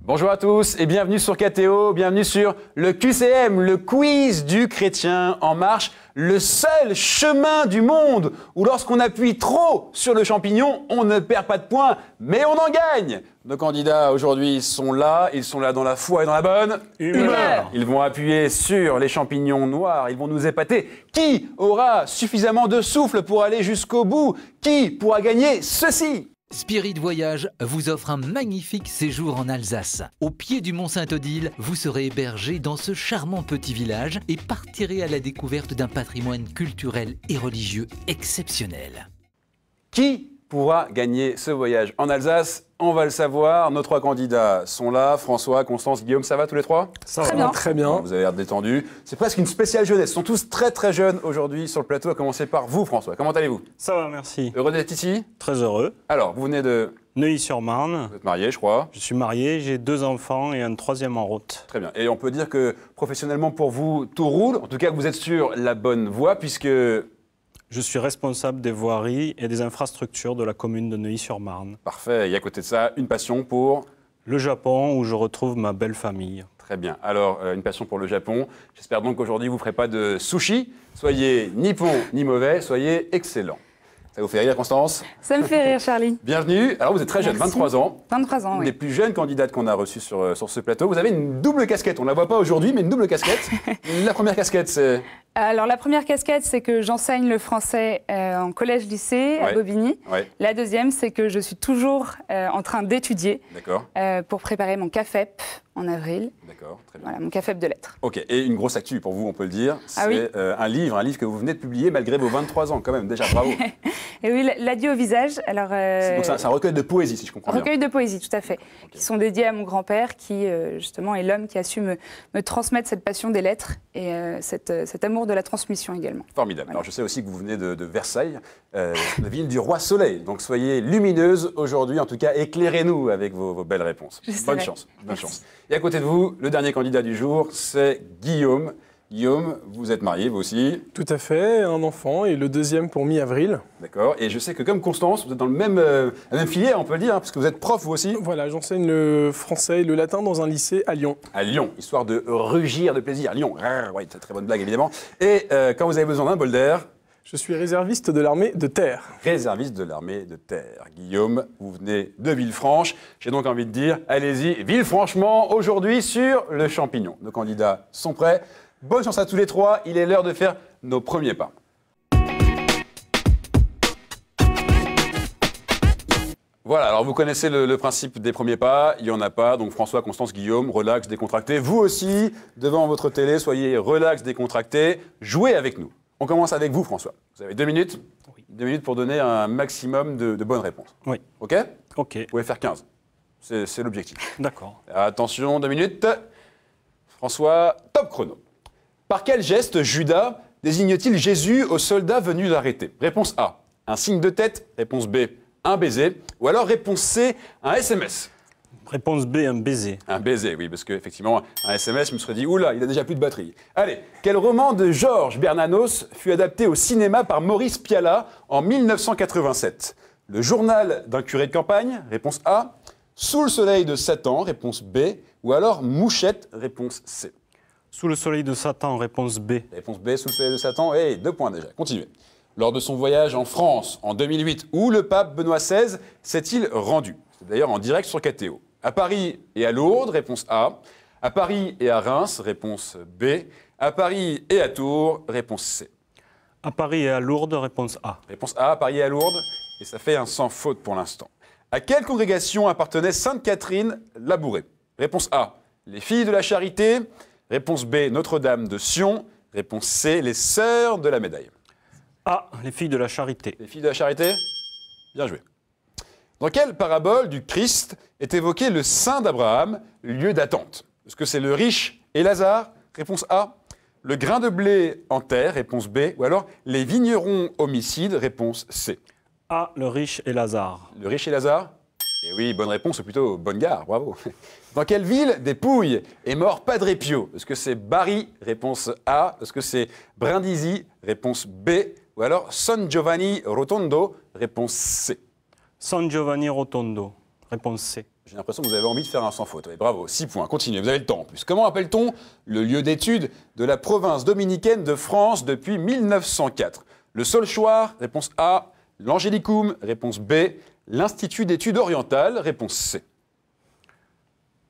Bonjour à tous et bienvenue sur KTO, bienvenue sur le QCM, le quiz du chrétien en marche, le seul chemin du monde où lorsqu'on appuie trop sur le champignon, on ne perd pas de points, mais on en gagne. Nos candidats aujourd'hui sont là, ils sont là dans la foi et dans la bonne humeur. Ils vont appuyer sur les champignons noirs, ils vont nous épater. Qui aura suffisamment de souffle pour aller jusqu'au bout? Qui pourra gagner ceci? Spirit Voyage vous offre un magnifique séjour en Alsace. Au pied du Mont Saint-Odile, vous serez hébergé dans ce charmant petit village et partirez à la découverte d'un patrimoine culturel et religieux exceptionnel. Qui pourra gagner ce voyage en Alsace? On va le savoir. Nos trois candidats sont là. François, Constance, Guillaume, ça va tous les trois? Ça va très bien. Vous avez l'air détendu. C'est presque une spéciale jeunesse. Ils sont tous très très jeunes aujourd'hui sur le plateau, à commencer par vous, François. Comment allez-vous? Ça va, merci. Heureux d'être ici? Très heureux. Alors, vous venez de Neuilly-sur-Marne. Vous êtes marié, je crois. Je suis marié, j'ai 2 enfants et un 3e en route. Très bien. Et on peut dire que professionnellement pour vous, tout roule. En tout cas, vous êtes sur la bonne voie puisque... Je suis responsable des voiries et des infrastructures de la commune de Neuilly-sur-Marne. Parfait. Et à côté de ça, une passion pour... Le Japon, où je retrouve ma belle famille. Très bien. Alors, une passion pour le Japon. J'espère donc qu'aujourd'hui, vous ne ferez pas de sushi. Soyez ni bon ni mauvais, soyez excellent. Ça vous fait rire, Constance? Ça me fait rire, Charlie. Bienvenue. Alors, vous êtes très jeune, Merci. 23 ans. 23 ans, Une oui. des plus jeunes candidates qu'on a reçues sur ce plateau. Vous avez une double casquette. On ne la voit pas aujourd'hui, mais une double casquette. La première casquette, c'est... Alors, la première casquette, c'est que j'enseigne le français en collège-lycée à Bobigny. Ouais. La deuxième, c'est que je suis toujours en train d'étudier pour préparer mon CAFEP en avril. D'accord, très bien. Voilà, mon CAFEP de lettres. Ok, et une grosse actu pour vous, on peut le dire. C'est oui. un livre que vous venez de publier malgré vos 23 ans, quand même. Déjà, bravo. Et oui, l'adieu au visage. Alors, Donc, c'est un recueil de poésie, si je comprends bien. Recueil de poésie, tout à fait. Okay. Qui sont dédiés à mon grand-père, qui, justement, est l'homme qui a su me transmettre cette passion des lettres et cet amour de la transmission également. Formidable. Voilà. Alors, je sais aussi que vous venez de Versailles, la ville du roi Soleil. Donc, soyez lumineuse aujourd'hui. En tout cas, éclairez-nous avec vos belles réponses. Bonne chance. Bonne chance. Et à côté de vous, le dernier candidat du jour, c'est Guillaume. Guillaume, vous êtes marié, vous aussi? Tout à fait, un enfant et le deuxième pour mi-avril. D'accord. Et je sais que comme Constance, vous êtes dans la même filière, on peut le dire, parce que vous êtes prof, vous aussi? Voilà, j'enseigne le français et le latin dans un lycée à Lyon. À Lyon, histoire de rugir de plaisir. Lyon, oui, c'est une très bonne blague, évidemment. Et quand vous avez besoin d'un bol d'air... Je suis réserviste de l'armée de terre. Réserviste de l'armée de terre. Guillaume, vous venez de Villefranche. J'ai donc envie de dire, allez-y, Villefranchement, aujourd'hui sur le champignon. Nos candidats sont prêts. Bonne chance à tous les trois. Il est l'heure de faire nos premiers pas. Voilà, alors vous connaissez le principe des premiers pas, il n'y en a pas, donc François, Constance, Guillaume, relax, décontracté. Vous aussi, devant votre télé, soyez relax, décontracté, jouez avec nous. On commence avec vous, François. Vous avez 2 minutes. Oui. 2 minutes pour donner un maximum de bonnes réponses. Oui. OK? Ok. Vous pouvez faire 15. C'est l'objectif. D'accord. Attention, 2 minutes. François, top chrono. Par quel geste Judas désigne-t-il Jésus aux soldats venus l'arrêter? Réponse A, un signe de tête. Réponse B, un baiser. Ou alors réponse C, un SMS. Réponse B, un baiser. Un baiser, oui, parce qu'effectivement, un SMS, je me serais dit, oula, il a déjà plus de batterie. Allez, quel roman de Georges Bernanos fut adapté au cinéma par Maurice Pialat en 1987? Le journal d'un curé de campagne, réponse A. Sous le soleil de Satan, réponse B. Ou alors Mouchette, réponse C. Sous le soleil de Satan, réponse B. Réponse B, sous le soleil de Satan, et 2 points déjà. Continuez. Lors de son voyage en France en 2008, où le pape Benoît XVI s'est-il rendu? C'est d'ailleurs en direct sur KTO. À Paris et à Lourdes, réponse A. À Paris et à Reims, réponse B. À Paris et à Tours, réponse C. À Paris et à Lourdes, réponse A. Réponse A, à Paris et à Lourdes, et ça fait un sans faute pour l'instant. À quelle congrégation appartenait Sainte Catherine Labouré? Réponse A, les Filles de la Charité. Réponse B, Notre-Dame de Sion. Réponse C, les Sœurs de la Médaille. A, les Filles de la Charité. Les Filles de la Charité? Bien joué. Dans quelle parabole du Christ est évoqué le sein d'Abraham, lieu d'attente? Est-ce que c'est le riche et Lazare? Réponse A. Le grain de blé en terre? Réponse B. Ou alors les vignerons homicides? Réponse C. A, le riche et Lazare. Le riche et Lazare? Eh oui, bonne réponse, ou plutôt bonne gare, bravo. Dans quelle ville des Pouilles est mort Padre Pio? Est-ce que c'est Bari? Réponse A. Est-ce que c'est Brindisi? Réponse B. Ou alors San Giovanni Rotondo? Réponse C. San Giovanni Rotondo. Réponse C. J'ai l'impression que vous avez envie de faire un sans faute. Ouais, bravo, 6 points. Continuez, vous avez le temps en plus. Comment appelle-t-on le lieu d'études de la province dominicaine de France depuis 1904? Le Solchoir, réponse A. L'Angélicum, réponse B. L'Institut d'études orientales, réponse C.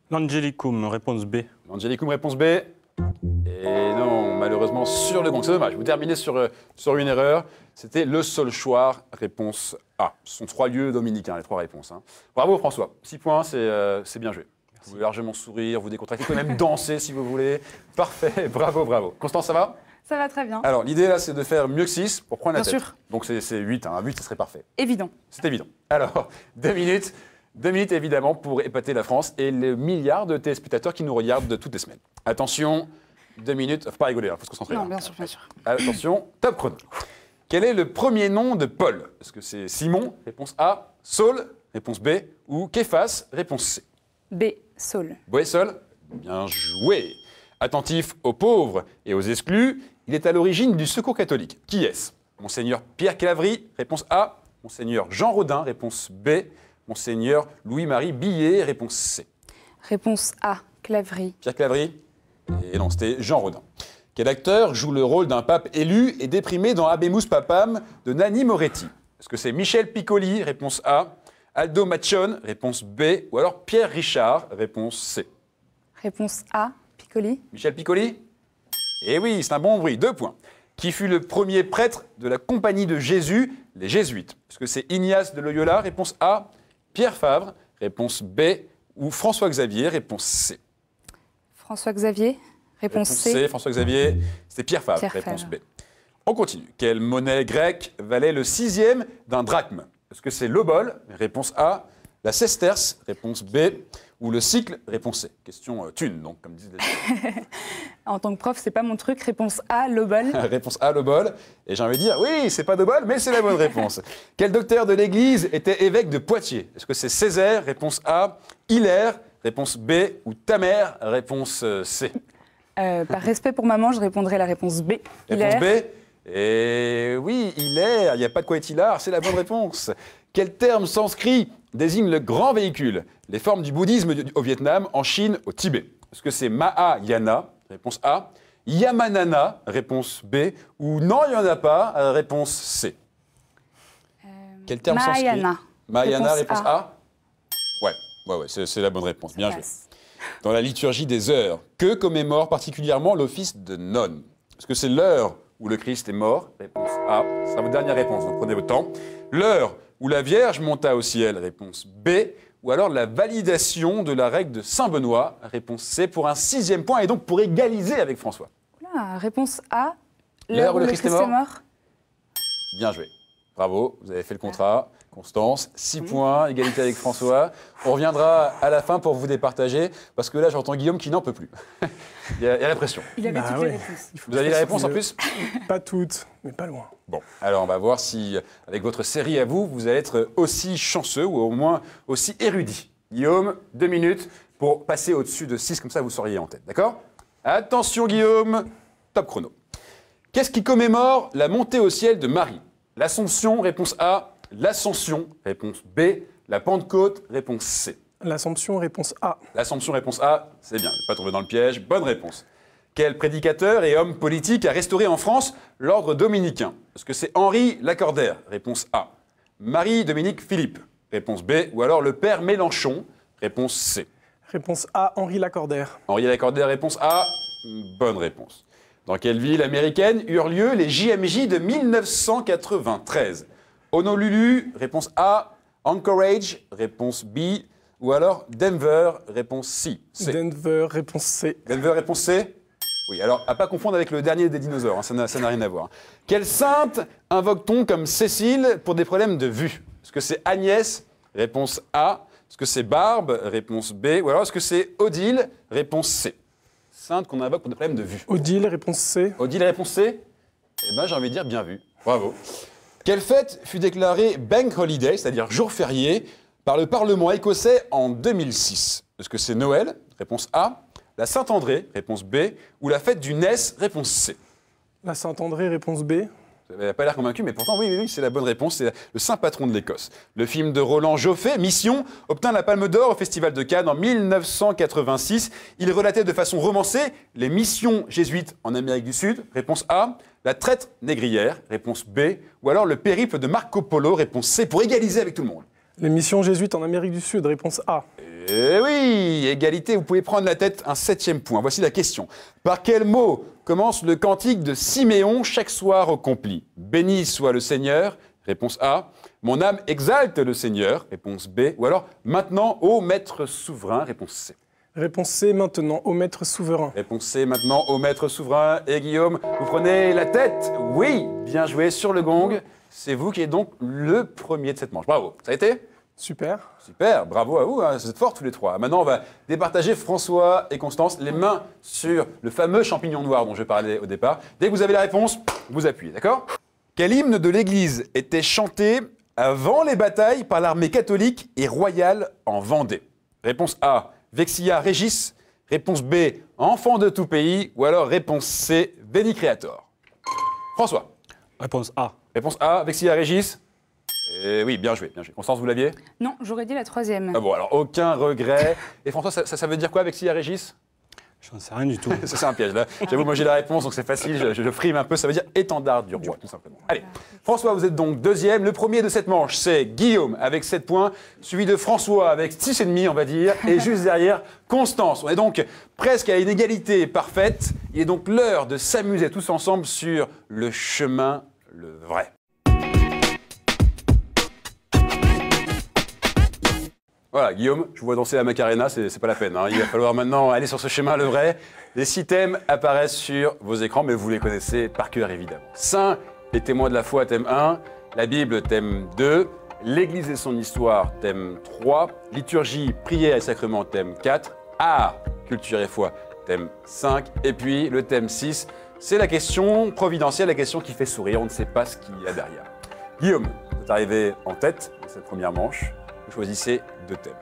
L'Angélicum, réponse B. L'Angélicum, réponse B. Et non, malheureusement, sur le gong. C'est dommage. Vous terminez sur une erreur. C'était le Solchoir, réponse A. Ce sont 3 lieux dominicains, les 3 réponses. Hein. Bravo François. 6 points, c'est bien joué. Vous pouvez largement sourire, vous décontracter, vous pouvez même danser si vous voulez. Parfait, bravo, bravo. Constance, ça va? Ça va très bien. Alors, l'idée là, c'est de faire mieux que 6 pour prendre la Bien tête. sûr. Donc c'est 8, hein. 8, ça serait parfait. Évident. C'est évident. Alors, 2 minutes. 2 minutes évidemment pour épater la France et les milliards de téléspectateurs qui nous regardent toutes les semaines. Attention, 2 minutes. Faut pas rigoler, il faut se concentrer. Non, là. bien sûr, bien sûr. Attention, top chrono. Quel est le premier nom de Paul? Est-ce que c'est Simon? Réponse A. Saul? Réponse B. Ou Képhas? Réponse C. B. Saul. Boessol? Bien joué. Attentif aux pauvres et aux exclus, il est à l'origine du Secours catholique. Qui est-ce? Monseigneur Pierre Clavry? Réponse A. Monseigneur Jean Rodin? Réponse B. Monseigneur Louis-Marie Billet? Réponse C. Réponse A. Clavry. Pierre Clavry? Et non, c'était Jean Rodin. Quel acteur joue le rôle d'un pape élu et déprimé dans Habemus Papam de Nanni Moretti? Est-ce que c'est Michel Piccoli? Réponse A. Aldo Machon? Réponse B. Ou alors Pierre Richard? Réponse C. Réponse A. Piccoli. Michel Piccoli? Eh oui, c'est un bon bruit. 2 points. Qui fut le premier prêtre de la Compagnie de Jésus, les Jésuites? Est-ce que c'est Ignace de Loyola? Réponse A. Pierre Favre? Réponse B. Ou François Xavier? Réponse C. François Xavier. Réponse C. François Xavier, c'était Pierre Favre, Pierre réponse Favre. B. On continue. Quelle monnaie grecque valait le 6e d'un drachme? Est-ce que c'est l'obol? Réponse A. La sesterce? Réponse B. Ou le cycle? Réponse C. Question thune, donc, comme disent les gens. En tant que prof, c'est pas mon truc. Réponse A. L'obol. Réponse A, l'obol. Et j'ai envie de dire, oui, c'est pas d'obol, mais c'est la bonne réponse. Quel docteur de l'Église était évêque de Poitiers? Est-ce que c'est Césaire? Réponse A. Hilaire? Réponse B. Ou Tamer? Réponse C. Par respect pour maman, je répondrai la réponse B. Réponse Hilaire. B. Et oui, hilaire, il n'y a pas de quoi être hilar, c'est la bonne réponse. Quel terme sanskrit désigne le grand véhicule? Les formes du bouddhisme au Vietnam, en Chine, au Tibet. Est-ce que c'est Mahayana? Réponse A. Yamanana? Réponse B. Ou non, il n'y en a pas? Réponse C. Quel terme sanskrit? Mahayana. Mahayana, Réponse réponse A. Ouais, c'est la bonne réponse. Bien joué. Passe. Dans la liturgie des heures, que commémore particulièrement l'office de nonne? Est-ce que c'est l'heure où le Christ est mort? Réponse A. Ce sera votre dernière réponse, donc prenez votre temps. L'heure où la Vierge monta au ciel? Réponse B. Ou alors la validation de la règle de Saint-Benoît? Réponse C, pour un 6e point et donc pour égaliser avec François. Oula, réponse A. L'heure où le Christ est mort. mort. Bien joué. Bravo, vous avez fait le contrat. Constance, 6 points, égalité avec François. On reviendra à la fin pour vous départager, parce que là, j'entends Guillaume qui n'en peut plus. il y a la pression. Il avait Bah toutes ouais. les réponses. Vous avez les réponses en plus? Pas toutes, mais pas loin. Bon, alors on va voir si, avec votre série à vous, vous allez être aussi chanceux ou au moins aussi érudit. Guillaume, 2 minutes pour passer au-dessus de 6, comme ça vous seriez en tête, d'accord? Attention Guillaume, top chrono. Qu'est-ce qui commémore la montée au ciel de Marie? L'Assomption, réponse A. L'Ascension, réponse B. La Pentecôte, réponse C. L'Assomption, réponse A. L'Assomption, réponse A, c'est bien, pas tombé dans le piège, bonne réponse. Quel prédicateur et homme politique a restauré en France l'ordre dominicain? Est-ce que c'est Henri Lacordaire? Réponse A. Marie-Dominique Philippe? Réponse B. Ou alors le père Mélenchon? Réponse C. Réponse A, Henri Lacordaire. Henri Lacordaire, réponse A, bonne réponse. Dans quelle ville américaine eurent lieu les JMJ de 1993? Honolulu, réponse A. Anchorage, réponse B. Ou alors Denver, réponse C. Denver, réponse C. Denver, réponse C? Oui, alors à pas confondre avec le dernier des dinosaures, hein, ça n'a rien à voir. Quelle sainte invoque-t-on comme Cécile pour des problèmes de vue? Est-ce que c'est Agnès? Réponse A. Est-ce que c'est Barbe? Réponse B. Ou alors est-ce que c'est Odile? Réponse C. Sainte qu'on invoque pour des problèmes de vue. Odile, réponse C. Odile, réponse C? Eh bien, j'ai envie de dire bien vu. Bravo. Quelle fête fut déclarée Bank Holiday, c'est-à-dire jour férié, par le Parlement écossais en 2006? Est-ce que c'est Noël? Réponse A. La Saint-André? Réponse B. Ou la fête du Ness? Réponse C. La Saint-André, réponse B. Vous n'avez pas l'air convaincu, mais pourtant, oui, c'est la bonne réponse. C'est le saint patron de l'Écosse. Le film de Roland Joffé, Mission, obtint la Palme d'Or au Festival de Cannes en 1986. Il relatait de façon romancée les missions jésuites en Amérique du Sud. Réponse A. La traite négrière. Réponse B. Ou alors le périple de Marco Polo. Réponse C. Pour égaliser avec tout le monde. Les missions jésuites en Amérique du Sud, réponse A. Eh oui, égalité, vous pouvez prendre la tête, un 7e point. Voici la question. Par quel mot commence le cantique de Siméon chaque soir au compli? Béni soit le Seigneur, réponse A. Mon âme exalte le Seigneur, réponse B. Ou alors, maintenant, ô maître souverain, réponse C. Réponse C, maintenant, au maître souverain. Réponse C, maintenant, ô maître souverain. Et Guillaume, vous prenez la tête? Oui, bien joué sur le gong. C'est vous qui êtes donc le premier de cette manche. Bravo, ça a été? Super. Super, bravo à vous, hein, vous êtes forts tous les trois. Maintenant, on va départager François et Constance, les mains sur le fameux champignon noir dont je parlais au départ. Dès que vous avez la réponse, vous appuyez, d'accord? Quel hymne de l'Église était chanté avant les batailles par l'armée catholique et royale en Vendée? Réponse A, Vexilla Regis. Réponse B, Enfant de tout pays. Ou alors réponse C, Veni Creator. François. Réponse A. Réponse A, Vexilla Regis. Oui, bien joué, bien joué. Constance, vous l'aviez? Non, j'aurais dit la troisième. Ah bon, alors aucun regret. Et François, ça veut dire quoi avec Vexilla Regis? Je n'en sais rien du tout. Ça, c'est un piège, là. J'avoue, moi j'ai la réponse, donc c'est facile, je frime un peu. Ça veut dire étendard du roi, tout simplement. Allez, François, vous êtes donc deuxième. Le premier de cette manche, c'est Guillaume avec 7 points, suivi de François avec 6,5, on va dire, et juste derrière, Constance. On est donc presque à une égalité parfaite. Il est donc l'heure de s'amuser tous ensemble sur le chemin, le vrai. Voilà, Guillaume, je vous vois danser la Macarena, c'est pas la peine. Hein. Il va falloir maintenant aller sur ce chemin, le vrai. Les 6 thèmes apparaissent sur vos écrans, mais vous les connaissez par cœur, évidemment. Saints et témoins de la foi, thème 1. La Bible, thème 2. L'Église et son histoire, thème 3. Liturgie, prière et sacrement, thème 4. Art, culture et foi, thème 5. Et puis, le thème 6, c'est la question providentielle, la question qui fait sourire. On ne sait pas ce qu'il y a derrière. Guillaume, vous êtes arrivé en tête de cette première manche. Vous choisissez 2 thèmes.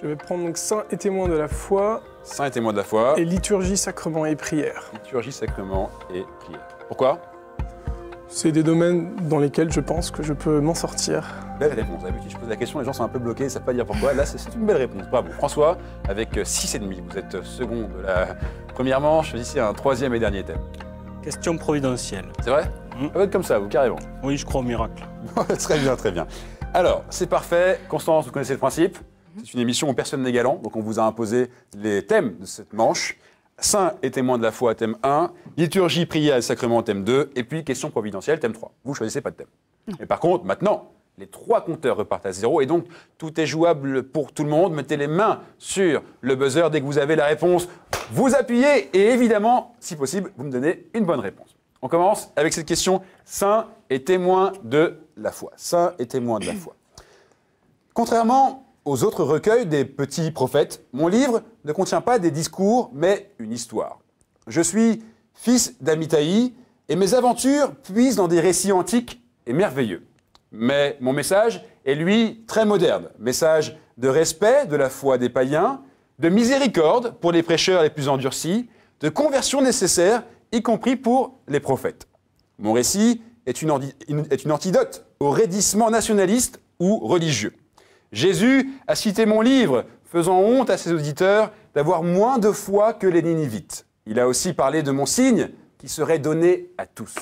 Je vais prendre donc saint et témoin de la foi. Saint et témoin de la foi. Et liturgie, sacrement et prière. Liturgie, sacrement et prière. Pourquoi? C'est des domaines dans lesquels je pense que je peux m'en sortir. Belle réponse. D'habitude, je pose la question, les gens sont un peu bloqués, ils ne savent pas dire pourquoi. Là, c'est une belle réponse. Bravo. François, avec 6,5, vous êtes second de la première manche. Choisissez un 3e et dernier thème. Question providentielle. C'est vrai? Ça va être comme ça, vous, carrément. Oui, je crois au miracle. Très bien, très bien. Alors, c'est parfait. Constance, vous connaissez le principe. C'est une émission où personne n'est galant, donc on vous a imposé les thèmes de cette manche. Saints et témoins de la foi, thème 1. Liturgie, prière et sacrement, thème 2. Et puis, question providentielle, thème 3. Vous ne choisissez pas de thème. Mais par contre, maintenant, les 3 compteurs repartent à 0. Et donc, tout est jouable pour tout le monde. Mettez les mains sur le buzzer dès que vous avez la réponse. Vous appuyez et évidemment, si possible, vous me donnez une bonne réponse. On commence avec cette question. Saints et témoins de la foi. Saints et témoins de la foi. Contrairement aux autres recueils des petits prophètes, mon livre ne contient pas des discours, mais une histoire. Je suis fils d'Amitai et mes aventures puisent dans des récits antiques et merveilleux. Mais mon message est, lui, très moderne. Message de respect de la foi des païens, de miséricorde pour les prêcheurs les plus endurcis, de conversion nécessaire, y compris pour les prophètes. Mon récit est une antidote au raidissement nationaliste ou religieux. Jésus a cité mon livre, faisant honte à ses auditeurs d'avoir moins de foi que les Ninivites. Il a aussi parlé de mon signe qui serait donné à tous.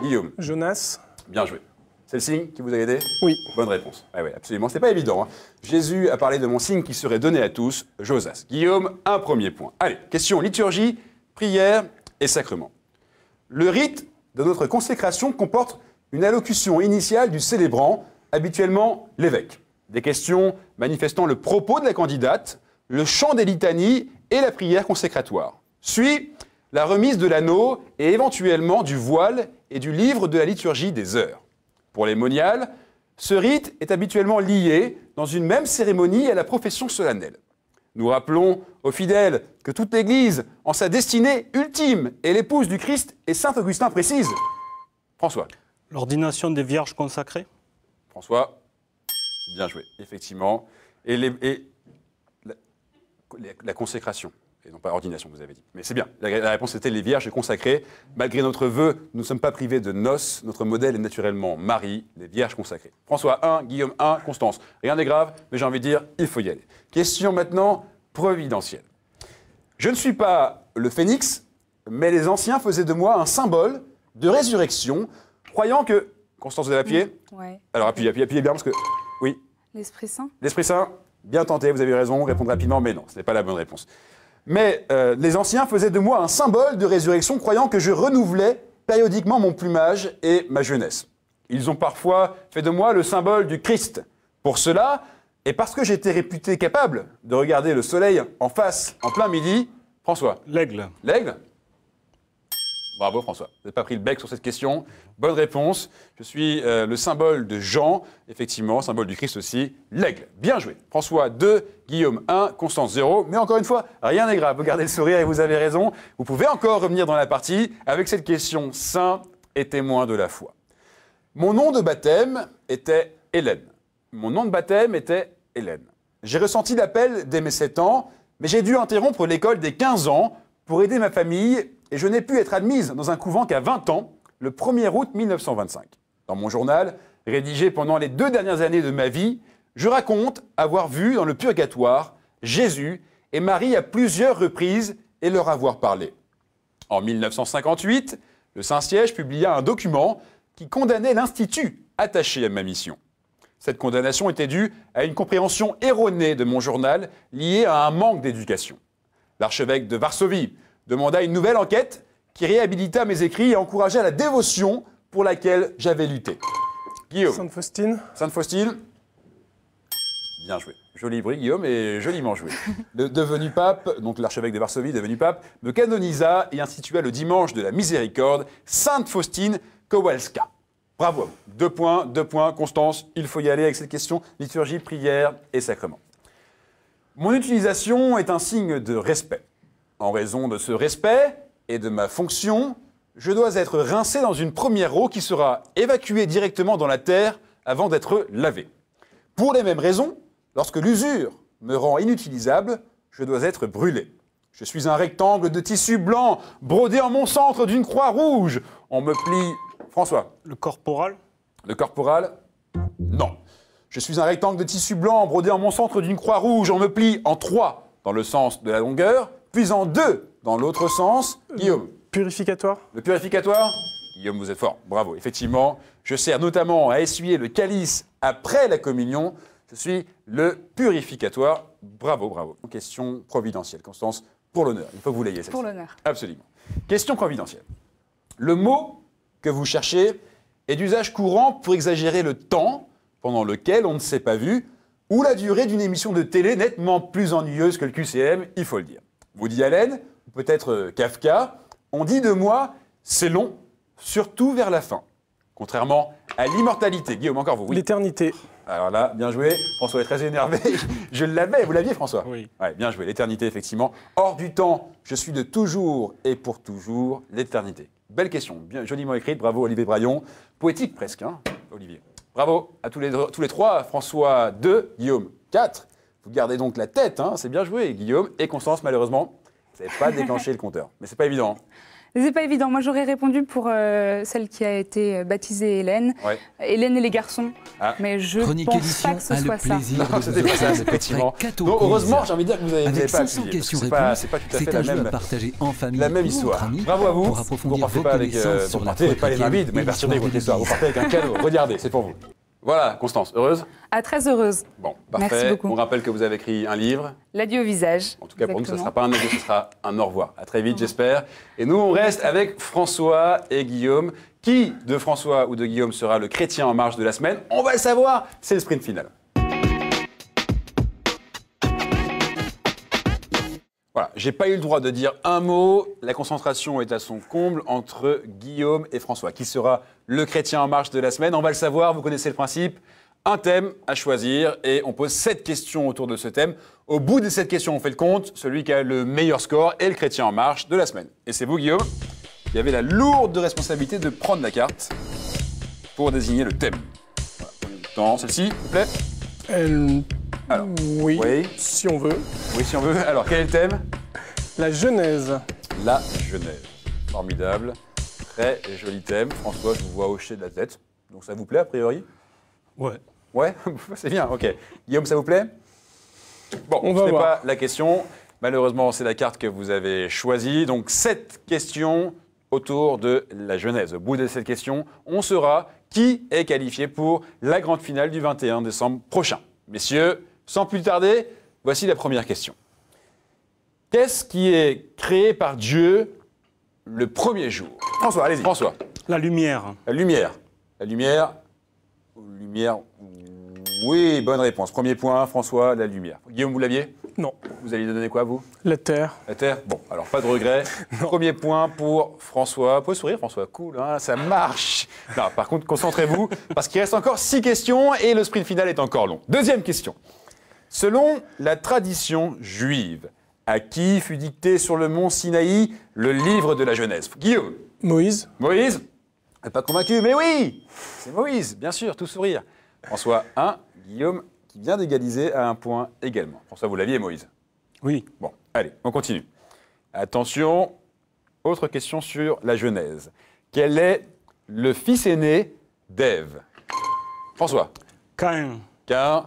Guillaume. Jonas. Bien joué. C'est le signe qui vous a aidé? Oui. Bonne réponse. Ah oui, absolument. C'était pas évident. Hein. Jésus a parlé de mon signe qui serait donné à tous. Josas. Guillaume, un premier point. Allez, question liturgie, prière et sacrement. Le rite de notre consécration comporte une allocution initiale du célébrant, habituellement l'évêque. Des questions manifestant le propos de la candidate, le chant des litanies et la prière consécratoire. Suit la remise de l'anneau et éventuellement du voile et du livre de la liturgie des heures. Pour les moniales, ce rite est habituellement lié dans une même cérémonie à la profession solennelle. Nous rappelons aux fidèles que toute l'Église, en sa destinée ultime, est l'épouse du Christ et saint Augustin précise. François. L'ordination des vierges consacrées. François. Bien joué, effectivement. Et la consécration. Et non pas ordination, vous avez dit. Mais c'est bien. La réponse était les Vierges consacrées. Malgré notre vœu, nous ne sommes pas privés de noces. Notre modèle est naturellement Marie, les Vierges consacrées. François 1, Guillaume 1, Constance. Rien n'est grave, mais j'ai envie de dire, il faut y aller. Question maintenant providentielle. Je ne suis pas le phénix, mais les anciens faisaient de moi un symbole de résurrection, croyant que... Constance, vous avez appuyé ? Ouais. Alors appuyez bien parce que... Oui. L'Esprit Saint. L'Esprit Saint, bien tenté, vous avez raison, répondre rapidement, mais non, ce n'est pas la bonne réponse. Mais les anciens faisaient de moi un symbole de résurrection, croyant que je renouvelais périodiquement mon plumage et ma jeunesse. Ils ont parfois fait de moi le symbole du Christ. Pour cela, et parce que j'étais réputé capable de regarder le soleil en face en plein midi, François. L'aigle. L'aigle ? Bravo François, vous n'avez pas pris le bec sur cette question. Bonne réponse. Je suis le symbole de Jean, effectivement, symbole du Christ aussi, l'aigle. Bien joué. François 2, Guillaume 1, Constance 0. Mais encore une fois, rien n'est grave. Vous gardez le sourire et vous avez raison. Vous pouvez encore revenir dans la partie avec cette question saint et témoin de la foi. Mon nom de baptême était Hélène. Mon nom de baptême était Hélène. J'ai ressenti l'appel dès mes 7 ans, mais j'ai dû interrompre l'école dès 15 ans pour aider ma famille. Et je n'ai pu être admise dans un couvent qu'à 20 ans, le 1er août 1925. Dans mon journal, rédigé pendant les 2 dernières années de ma vie, je raconte avoir vu dans le purgatoire Jésus et Marie à plusieurs reprises et leur avoir parlé. En 1958, le Saint-Siège publia un document qui condamnait l'Institut attaché à ma mission. Cette condamnation était due à une compréhension erronée de mon journal liée à un manque d'éducation. L'archevêque de Varsovie demanda une nouvelle enquête qui réhabilita mes écrits et encouragea la dévotion pour laquelle j'avais lutté. Guillaume. Sainte-Faustine. Sainte-Faustine. Bien joué. Joli bruit, Guillaume, et joliment joué. Le devenu pape, donc l'archevêque de Varsovie, devenu pape, me canonisa et institua le dimanche de la miséricorde, Sainte-Faustine Kowalska. Bravo à vous. 2 points, Constance, il faut y aller avec cette question, liturgie, prière et sacrement. Mon utilisation est un signe de respect. En raison de ce respect et de ma fonction, je dois être rincé dans une première eau qui sera évacuée directement dans la terre avant d'être lavé. Pour les mêmes raisons, lorsque l'usure me rend inutilisable, je dois être brûlé. Je suis un rectangle de tissu blanc brodé en mon centre d'une croix rouge. On me plie... François. Le corporal. Le corporal ? Non. Je suis un rectangle de tissu blanc brodé en mon centre d'une croix rouge. On me plie en 3 dans le sens de la longueur, puis en 2 dans l'autre sens. Guillaume. Purificatoire. Le purificatoire ? Guillaume, vous êtes fort. Bravo. Effectivement, je sers notamment à essuyer le calice après la communion. Je suis le purificatoire. Bravo, bravo. Question providentielle. Constance, pour l'honneur. Il faut que vous l'ayez, celle-ci. Pour l'honneur. Absolument. Question providentielle. Le mot que vous cherchez est d'usage courant pour exagérer le temps pendant lequel on ne s'est pas vu ou la durée d'une émission de télé nettement plus ennuyeuse que le QCM, il faut le dire. Woody Allen, ou peut-être Kafka, on dit de moi, c'est long, surtout vers la fin. Contrairement à l'immortalité. Guillaume, encore vous. Oui. L'éternité. Alors là, bien joué. François est très énervé. Je l'avais. Vous l'aviez, François ? Oui. Ouais, bien joué. L'éternité, effectivement. Hors du temps, je suis de toujours et pour toujours l'éternité. Belle question. Bien joliment écrite. Bravo, Olivier Braillon. Poétique presque, hein, Olivier. Bravo à tous les 3. François 2, Guillaume 4. Vous gardez donc la tête, hein. C'est bien joué, Guillaume. Et Constance, malheureusement, vous n'avez pas déclenché le compteur. Mais c'est pas évident. C'est pas évident. Moi, j'aurais répondu pour celle qui a été baptisée Hélène. Ouais. Hélène et les garçons. Ah. Mais je Chronique pense édition pas que ce a le soit ça. plaisir Non, de c'était vous pas ça, offrir effectivement. votre Cato Donc, Quiz. heureusement, j'ai envie de dire que vous n'avez Avec pas 500 appuyé. questions C'est réponses, pas tout à c'est fait un la jeu à même. partager en famille La même ou histoire. entre amis Bravo à vous. pour Vous approfondir partez vos pas avec, connaissances vous sur la partez foi pas les mains chrétienne vides, mais et persuadez l'histoire votre histoire. de Vous partez avec un cadeau. Regardez, c'est pour vous. Voilà, Constance, heureuse ? Ah, très heureuse. Bon, parfait. Merci beaucoup. On rappelle que vous avez écrit un livre. L'adieu au visage. En tout cas, pour nous, ce ne Exactement. sera pas un adieu, ce sera un au revoir. À très vite, j'espère. Et nous, on reste avec François et Guillaume. Qui de François ou de Guillaume sera le chrétien en marche de la semaine ? On va le savoir, c'est le sprint final. Voilà, j'ai pas eu le droit de dire un mot. La concentration est à son comble entre Guillaume et François. Qui sera le chrétien en marche de la semaine ? On va le savoir, vous connaissez le principe. Un thème à choisir et on pose 7 questions autour de ce thème. Au bout de 7 questions, on fait le compte. Celui qui a le meilleur score est le chrétien en marche de la semaine. Et c'est vous, Guillaume, qui avez la lourde responsabilité de prendre la carte pour désigner le thème. Voilà, prenez du temps. Celle-ci, s'il vous plaît ? Alors, Oui, oui. si on veut. Oui, si on veut. Alors, quel est le thème ? La Genèse. La Genèse. Formidable. Très joli thème. François, je vous vois hocher de la tête. Donc ça vous plaît a priori? Ouais. Ouais, c'est bien, ok. Guillaume, ça vous plaît? Bon, On va ce n'est voir. pas la question. Malheureusement, c'est la carte que vous avez choisie. Donc 7 questions autour de la Genèse. Au bout de cette question, on saura qui est qualifié pour la grande finale du 21 décembre prochain. Messieurs, sans plus tarder, voici la première question. Qu'est-ce qui est créé par Dieu le premier jour? François, allez-y. François. La lumière. La lumière. La lumière. Lumière. Oui, bonne réponse. Premier point, François, la lumière. Guillaume, vous l'aviez? Non. Vous alliez donner quoi, vous? La Terre. La Terre? Bon, alors pas de regret. Premier point pour François. Vous pouvez sourire, François. Cool, hein, ça marche. Non, par contre, concentrez-vous, parce qu'il reste encore 6 questions et le sprint final est encore long. Deuxième question. Selon la tradition juive, à qui fut dicté sur le mont Sinaï le livre de la Genèse? Guillaume. Moïse. Moïse? Vous n'êtes pas convaincu, mais oui! C'est Moïse, bien sûr, tout sourire. François, 1. Guillaume, qui vient d'égaliser à 1 point également. François, vous l'aviez, Moïse? Oui. Bon, allez, on continue. Attention, autre question sur la Genèse. Quel est le fils aîné d'Ève? François? Caïn. Caïn.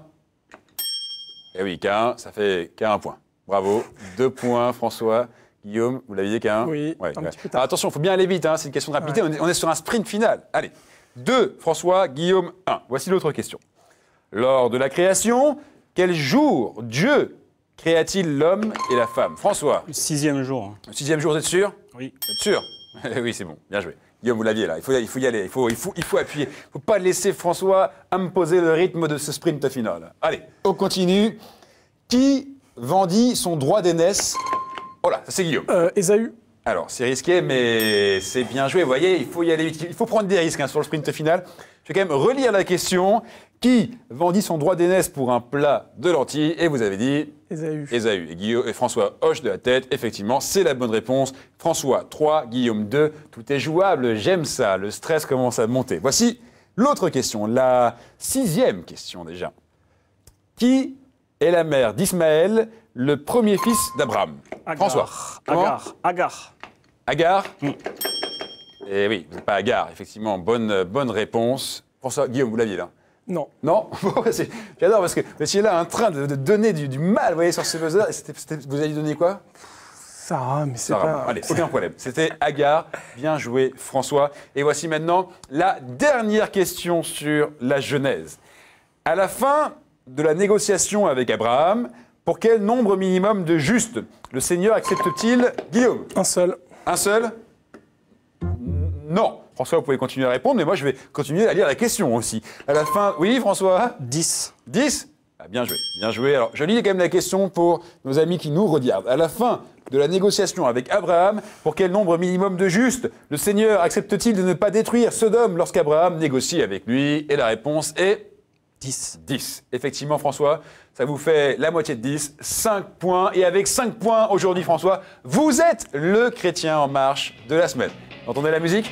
Eh oui, Caïn, ça fait qu'un point. Bravo. 2 points, François. Guillaume, vous l'aviez Caïn? Oui, un petit peu tard. Alors, attention, il faut bien aller vite, hein, c'est une question de rapidité. Ouais. On est sur un sprint final. Allez. 2, François, Guillaume, 1. Voici l'autre question. Lors de la création, quel jour Dieu créa-t-il l'homme et la femme? François? Le 6e jour. Le 6e jour, vous êtes sûr? Oui. Vous êtes sûr? Oui, c'est bon, bien joué. Guillaume, vous l'aviez là, il faut y aller, il faut appuyer. Il ne faut pas laisser François imposer le rythme de ce sprint final. Allez, on continue. Qui vendit son droit d'aînesse? Oh là, ça c'est Guillaume. Ésaü. Alors, c'est risqué, mais c'est bien joué. Vous voyez, il faut y aller vite. Il faut prendre des risques hein, sur le sprint final. Je vais quand même relire la question. Qui vendit son droit d'aînesse pour un plat de lentilles? Et vous avez dit Ésaü. Ésaü. Et Guillaume et François hochent de la tête. Effectivement, c'est la bonne réponse. François 3, Guillaume 2. Tout est jouable. J'aime ça. Le stress commence à monter. Voici l'autre question. La 6e question déjà. Qui est la mère d'Ismaël, le premier fils d'Abraham? François. Comment? Agar. Agar? Eh oui, vous n'êtes pas Agar, effectivement. Bonne réponse. François, Guillaume, vous l'aviez là? Non. Non? J'adore parce que vous étiez là en train de donner du mal, vous voyez, sur ce buzzer. Vous alliez donner quoi? Sarah, mais c'est Sarah. pas... Allez, aucun problème. C'était Agar. Bien joué, François. Et voici maintenant la dernière question sur la Genèse. À la fin de la négociation avec Abraham, pour quel nombre minimum de justes le Seigneur accepte-t-il? Guillaume? Un seul. Un seul? Non. François, vous pouvez continuer à répondre, mais moi, je vais continuer à lire la question aussi. À la fin... Oui, François? 10. 10? Ah, bien joué, bien joué. Alors, je lis quand même la question pour nos amis qui nous regardent. À la fin de la négociation avec Abraham, pour quel nombre minimum de justes le Seigneur accepte-t-il de ne pas détruire Sodome lorsqu'Abraham négocie avec lui? Et la réponse est... 10. 10. Effectivement, François, ça vous fait la moitié de 10, 5 points. Et avec 5 points aujourd'hui, François, vous êtes le chrétien en marche de la semaine. Entendez la musique?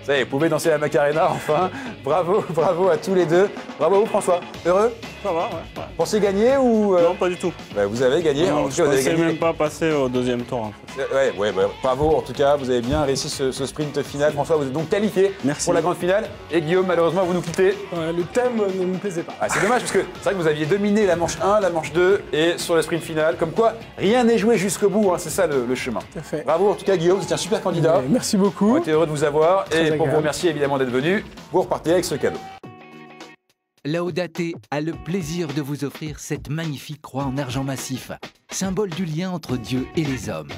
Ça y est, vous pouvez danser la Macarena, enfin. Bravo, bravo à tous les deux. Bravo à vous, François. Heureux? Ça va, ouais. Pensez gagner ou... Non, pas du tout. Bah, vous avez gagné. Non, En tout je cas, vous avez pensais gagné. même pas passer au 2e tour. En fait. Ouais, bah, bravo. En tout cas, vous avez bien réussi ce sprint final. François, vous êtes donc qualifié Merci. pour la grande finale. Et Guillaume, malheureusement, vous nous quittez. Ouais, le thème ne me plaisait pas. Ah, c'est dommage parce que c'est vrai que vous aviez dominé la manche 1, la manche 2 et sur le sprint final. Comme quoi, rien n'est joué jusqu'au bout. Hein, c'est ça le chemin. Tout à fait. Bravo en tout cas, Guillaume. Vous êtes un super candidat. Merci beaucoup. On était heureux de vous avoir. Très Et pour agréable. vous remercier évidemment d'être venu, vous repartez avec ce cadeau. Laudate a le plaisir de vous offrir cette magnifique croix en argent massif, symbole du lien entre Dieu et les hommes.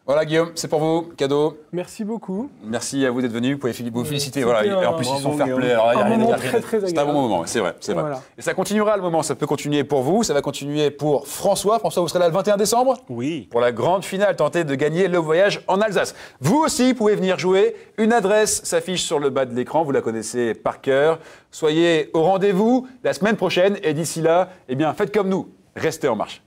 Voilà, Guillaume, c'est pour vous. Cadeau. Merci beaucoup. Merci à vous d'être venu. Vous pouvez vous féliciter. c'était Voilà. Et en un- plus, ils bravo, sont fair Guillaume. play. Alors, il y a Un rien à moment dire. très, très C'est un agréable. bon moment, c'est vrai. C'est vrai. Voilà. Et ça continuera le moment. Ça peut continuer pour vous. Ça va continuer pour François. François, vous serez là le 21 décembre Oui. pour la grande finale, tenter de gagner le voyage en Alsace. Vous aussi pouvez venir jouer. Une adresse s'affiche sur le bas de l'écran. Vous la connaissez par cœur. Soyez au rendez-vous la semaine prochaine. Et d'ici là, eh bien, faites comme nous. Restez en marche.